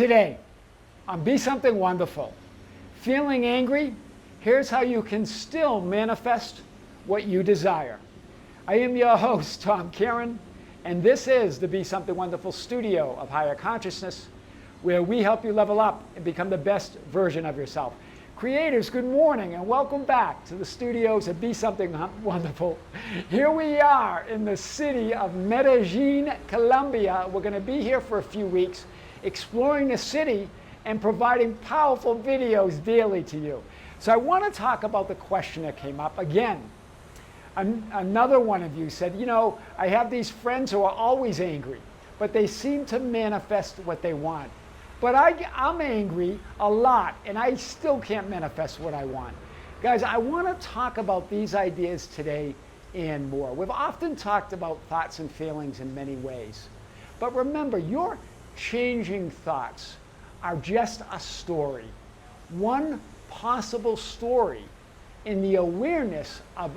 Today, on Be Something Wonderful, feeling angry, here's how you can still manifest what you desire. I am your host, Kearin, and this is the Be Something Wonderful studio of higher consciousness, where we help you level up and become the best version of yourself. Creators, good morning and welcome back to the studios of Be Something Wonderful. Here we are in the city of Medellin, Colombia. We're going to be here for a few weeks, exploring the city and providing powerful videos daily to you. So I want to talk about the question that came up again. Another one of you said, you know, I have these friends who are always angry, but they seem to manifest what they want. But I'm angry a lot, and I still can't manifest what I want. Guys, I want to talk about these ideas today and more. We've often talked about thoughts and feelings in many ways. But remember, your changing thoughts are just a story. One possible story in the awareness of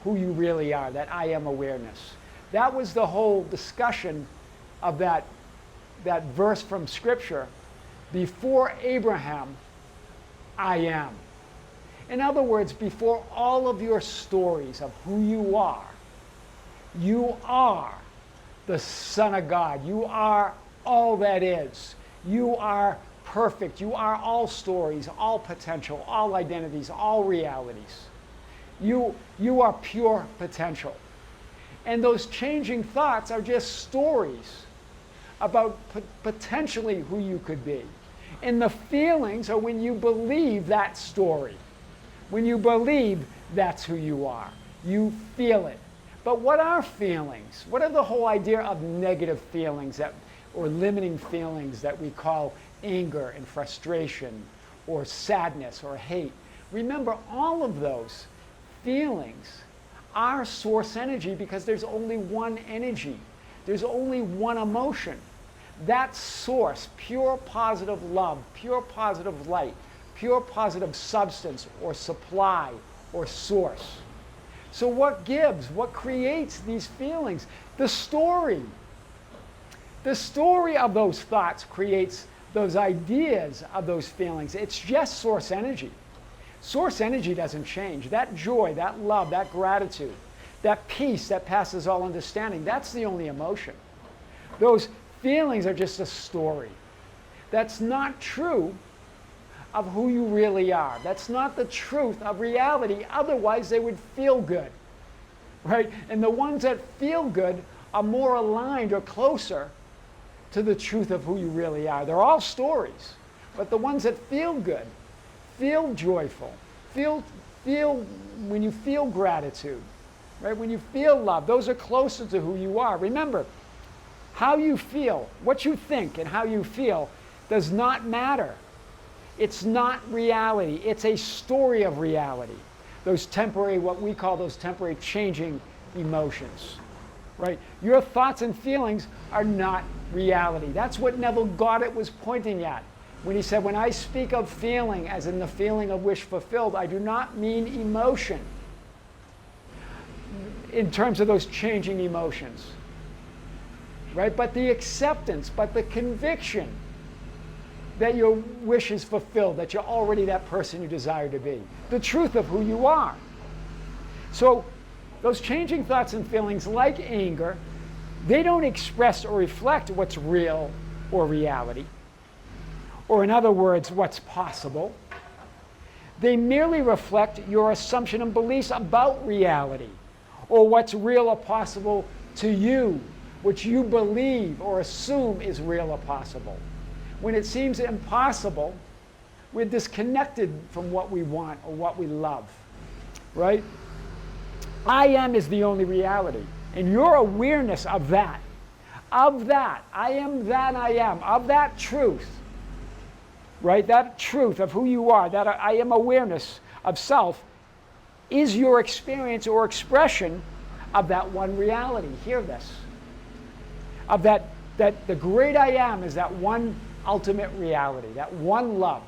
who you really are, that I am awareness. That was the whole discussion of that verse from Scripture. Before Abraham, I am. In other words, before all of your stories of who you are the Son of God. You are all that is. You are perfect. You are all stories, all potential, all identities, all realities. You are pure potential. And those changing thoughts are just stories about potentially who you could be. And the feelings are when you believe that story. When you believe that's who you are. You feel it. But what are feelings? What are the whole idea of negative feelings or limiting feelings that we call anger and frustration or sadness or hate? Remember, all of those feelings are source energy because there's only one energy. There's only one emotion. That source, pure positive love, pure positive light, pure positive substance or supply or source. So what gives? What creates these feelings? The story. The story of those thoughts creates those ideas of those feelings. It's just source energy. Source energy doesn't change. That joy, that love, that gratitude, that peace that passes all understanding, that's the only emotion. Those feelings are just a story. That's not true of who you really are. That's not the truth of reality. Otherwise, they would feel good, right? And the ones that feel good are more aligned or closer to the truth of who you really are. They're all stories, but the ones that feel good, feel joyful, feel when you feel gratitude, right? When you feel love, those are closer to who you are. Remember, how you feel, what you think and how you feel does not matter. It's not reality. It's a story of reality. Those temporary, what we call those temporary changing emotions, right? Your thoughts and feelings are not reality. That's what Neville Goddard was pointing at when he said, when I speak of feeling, as in the feeling of wish fulfilled, I do not mean emotion in terms of those changing emotions. Right? But the acceptance, but the conviction that your wish is fulfilled, that you're already that person you desire to be. The truth of who you are. So those changing thoughts and feelings, like anger, they don't express or reflect what's real or reality. Or in other words, what's possible. They merely reflect your assumption and beliefs about reality, or what's real or possible to you, which you believe or assume is real or possible. When it seems impossible, we're disconnected from what we want or what we love, right? I am is the only reality. And your awareness of that, I am that I am, of that truth, right? That truth of who you are, that I am awareness of self, is your experience or expression of that one reality. Hear this. Of that the great I am is that one ultimate reality, that one love,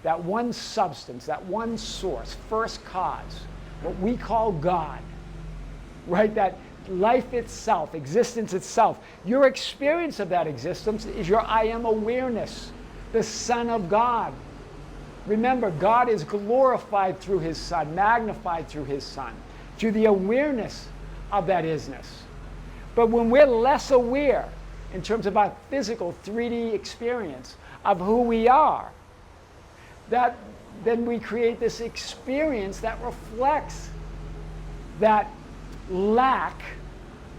that one substance, that one source, first cause, what we call God, right? life itself, existence itself. Your experience of that existence is your I am awareness, the Son of God. Remember, God is glorified through his Son, magnified through his Son, through the awareness of that isness. But when we're less aware in terms of our physical 3D experience of who we are, then we create this experience that reflects that lack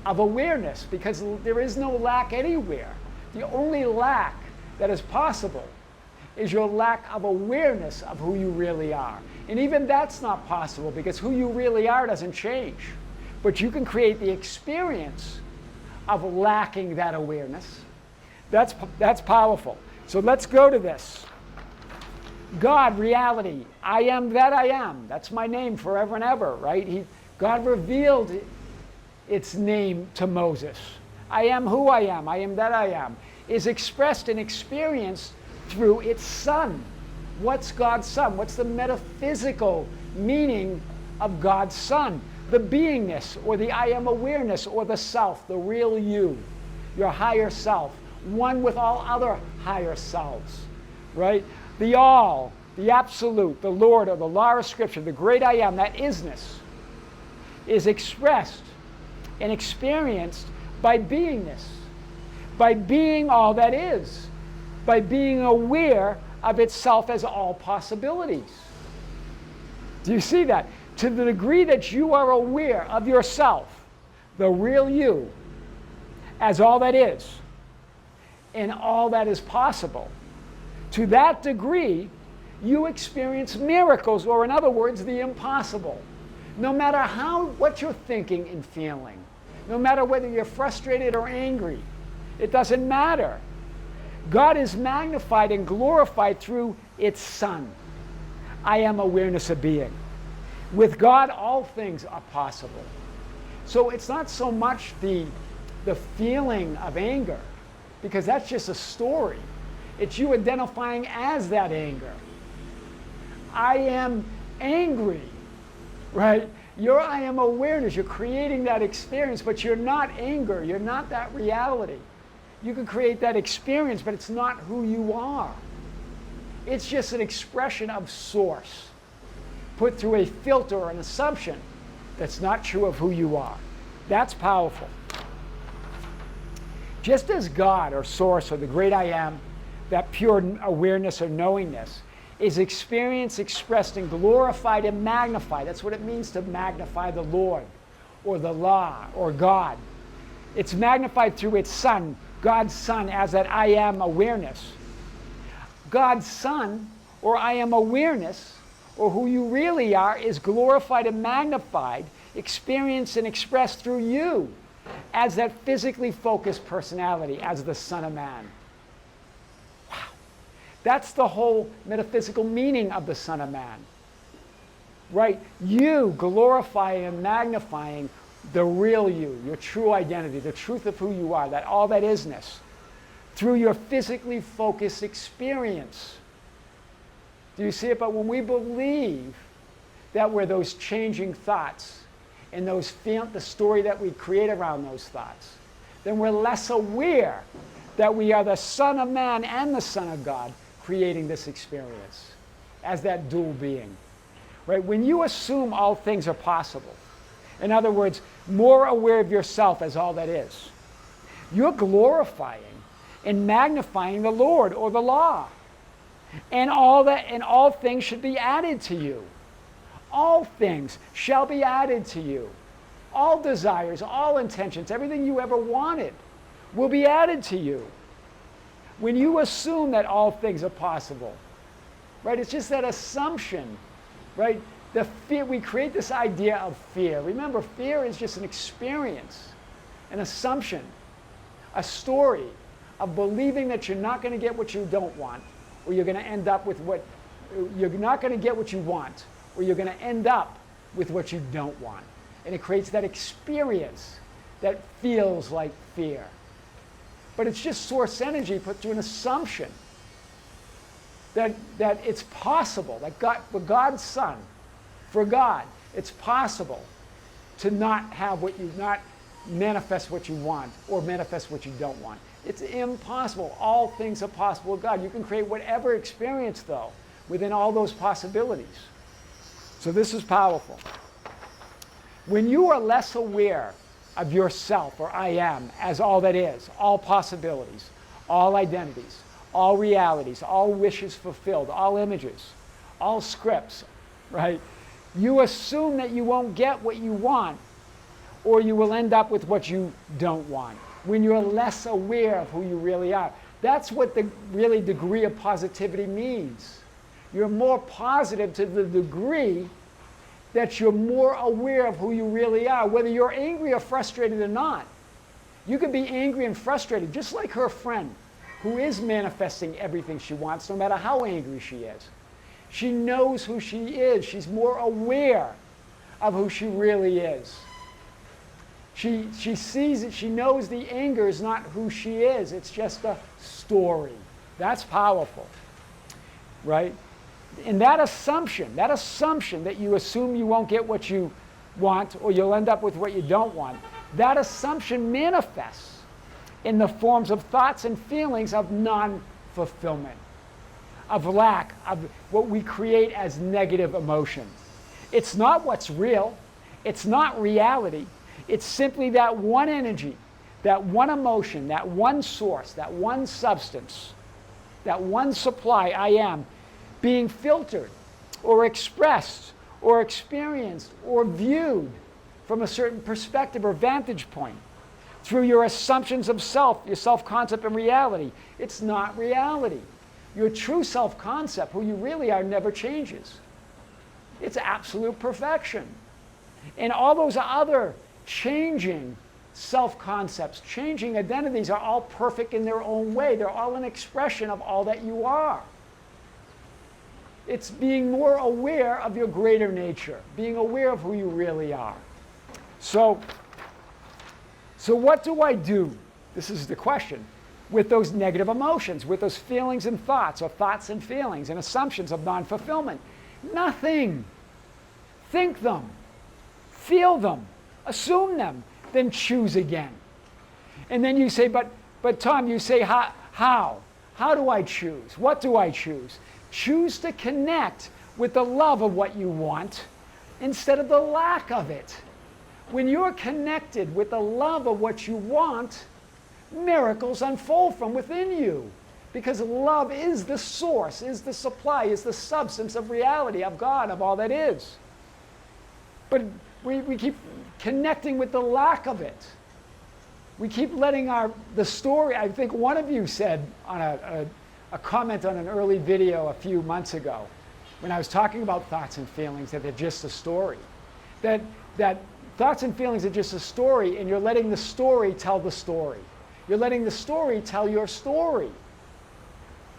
of awareness, because there is no lack anywhere. The only lack that is possible is your lack of awareness of who you really are. And even that's not possible, because who you really are doesn't change. But you can create the experience of lacking that awareness. That's powerful. So let's go to this. God, reality, I am that I am. That's my name forever and ever, right? God revealed its name to Moses. I am who I am that I am, is expressed and experienced through its Son. What's God's Son? What's the metaphysical meaning of God's Son? The beingness, or the I am awareness, or the self, the real you, your higher self, one with all other higher selves, right? The all, the absolute, the Lord, or the law of Scripture, the great I am, that isness, is expressed and experienced by beingness, by being all that is, by being aware of itself as all possibilities. Do you see that? To the degree that you are aware of yourself, the real you, as all that is, and all that is possible, to that degree, you experience miracles, or in other words, the impossible. No matter what you're thinking and feeling, no matter whether you're frustrated or angry, it doesn't matter. God is magnified and glorified through its Son. I am awareness of being. With God, all things are possible. So it's not so much the feeling of anger, because that's just a story. It's you identifying as that anger. I am angry, right? Your I am awareness, you're creating that experience, but you're not anger, you're not that reality. You can create that experience, but it's not who you are. It's just an expression of source, put through a filter or an assumption that's not true of who you are. That's powerful. Just as God, or source, or the great I am, that pure awareness or knowingness, is experienced, expressed, and glorified and magnified. That's what it means to magnify the Lord, or the law, or God. It's magnified through its Son, God's Son, as that I am awareness. God's Son, or I am awareness, or who you really are, is glorified and magnified, experienced and expressed through you as that physically focused personality, as the Son of Man. Wow. That's the whole metaphysical meaning of the Son of Man. Right? You glorifying and magnifying the real you, your true identity, the truth of who you are, that all that isness, through your physically focused experience. Do you see it? But when we believe that we're those changing thoughts and the story that we create around those thoughts, then we're less aware that we are the Son of Man and the Son of God creating this experience as that dual being. Right? When you assume all things are possible, in other words, more aware of yourself as all that is, you're glorifying and magnifying the Lord, or the law. And all things should be added to you. All things shall be added to you. All desires, all intentions, everything you ever wanted will be added to you. When you assume that all things are possible, right? It's just that assumption, right? The fear, we create this idea of fear. Remember, fear is just an experience, an assumption, a story of believing that you're not going to get what you don't want, or you're going to end up with you're not going to get what you want, or you're going to end up with what you don't want. And it creates that experience that feels like fear. But it's just source energy put through an assumption that it's possible, that for God's Son, for God, it's possible to not have what you not manifest what you want or manifest what you don't want. It's impossible. All things are possible with God. You can create whatever experience, though, within all those possibilities. So this is powerful. When you are less aware of yourself, or I am, as all that is, all possibilities, all identities, all realities, all wishes fulfilled, all images, all scripts, right? You assume that you won't get what you want, or you will end up with what you don't want. When you're less aware of who you really are. That's what the really degree of positivity means. You're more positive to the degree that you're more aware of who you really are, whether you're angry or frustrated or not. You could be angry and frustrated, just like her friend, who is manifesting everything she wants, no matter how angry she is. She knows who she is. She's more aware of who she really is. She sees it. She knows the anger is not who she is. It's just a story. That's powerful, right? And that assumption that you assume you won't get what you want or you'll end up with what you don't want, that assumption manifests in the forms of thoughts and feelings of non-fulfillment, of lack, of what we create as negative emotion. It's not what's real. It's not reality. It's simply that one energy, that one emotion, that one source, that one substance, that one supply, I am, being filtered or expressed or experienced or viewed from a certain perspective or vantage point through your assumptions of self, your self-concept and reality. It's not reality. Your true self-concept, who you really are, never changes. It's absolute perfection. And all those other changing self-concepts, changing identities are all perfect in their own way. They're all an expression of all that you are. It's being more aware of your greater nature, being aware of who you really are. So what do I do? This is the question. With those negative emotions, with those feelings and thoughts, or thoughts and feelings and assumptions of non-fulfillment. Nothing. Think them. Feel them. Assume them. Then choose again. And then you say, but Tom, you say, how? How do I choose? What do I choose? Choose to connect with the love of what you want instead of the lack of it. When you're connected with the love of what you want, miracles unfold from within you. Because love is the source, is the supply, is the substance of reality, of God, of all that is. But we keep connecting with the lack of it. We keep letting the story, I think one of you said on a comment on an early video a few months ago, when I was talking about thoughts and feelings, that they're just a story. That thoughts and feelings are just a story, and you're letting the story tell the story. You're letting the story tell your story.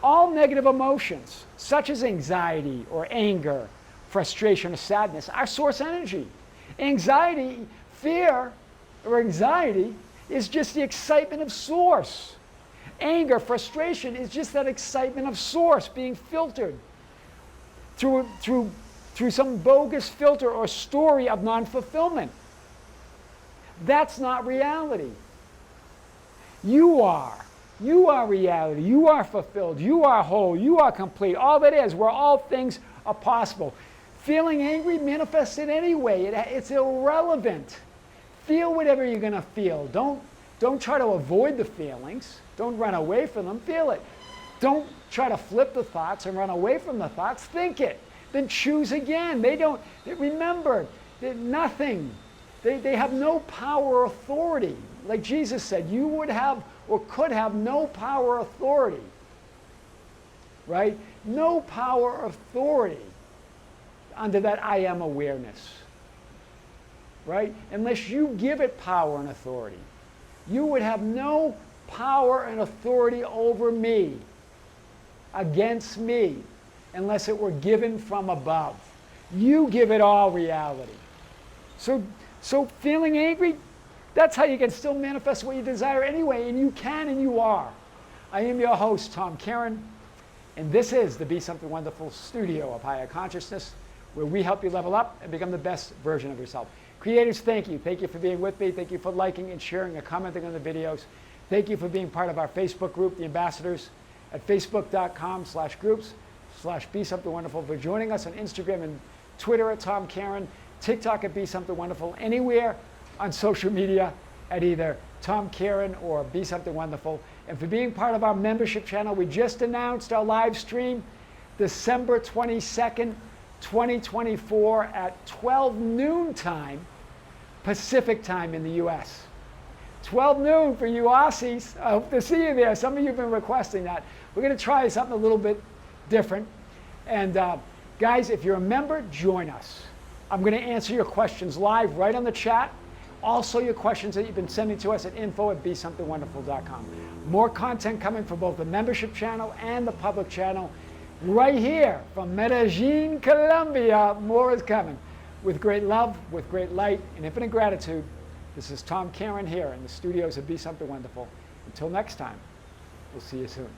All negative emotions, such as anxiety or anger, frustration or sadness, are source energy. Anxiety, fear, or anxiety is just the excitement of source. Anger, frustration is just that excitement of source being filtered through some bogus filter or story of non-fulfillment. That's not reality. You are. You are reality. You are fulfilled. You are whole. You are complete. All that is, where all things are possible. Feeling angry, manifest it anyway. It's irrelevant. Feel whatever you're going to feel. Don't try to avoid the feelings. Don't run away from them. Feel it. Don't try to flip the thoughts and run away from the thoughts. Think it. Then choose again. Remember, they're nothing. They have no power or authority. Like Jesus said, you would have or could have no power or authority. Right? No power or authority under that I am awareness. Right? Unless you give it power and authority. You would have no power and authority over me, against me, unless it were given from above. You give it all reality. So feeling angry, that's how you can still manifest what you desire anyway, and you can and you are. I am your host, Tom Kearin, and this is the Be Something Wonderful studio of higher consciousness, where we help you level up and become the best version of yourself. Creators, thank you. Thank you for being with me. Thank you for liking and sharing and commenting on the videos. Thank you for being part of our Facebook group, The Ambassadors, at facebook.com/groups/Be Something Wonderful, for joining us on Instagram and Twitter at Tom Kearin, TikTok at Be Something Wonderful, anywhere on social media at either Tom Kearin or Be Something Wonderful, and for being part of our membership channel. We just announced our live stream December 22nd, 2024 at 12 noon time, Pacific time in the US. 12 noon for you Aussies. I hope to see you there. Some of you have been requesting that. We're going to try something a little bit different. And guys, if you're a member, join us. I'm going to answer your questions live right on the chat. Also, your questions that you've been sending to us at info@besomethingwonderful.com. More content coming from both the membership channel and the public channel. Right here from Medellin, Colombia. More is coming. With great love, with great light, and infinite gratitude, this is Tom Kearin here in the studios of Be Something Wonderful. Until next time, we'll see you soon.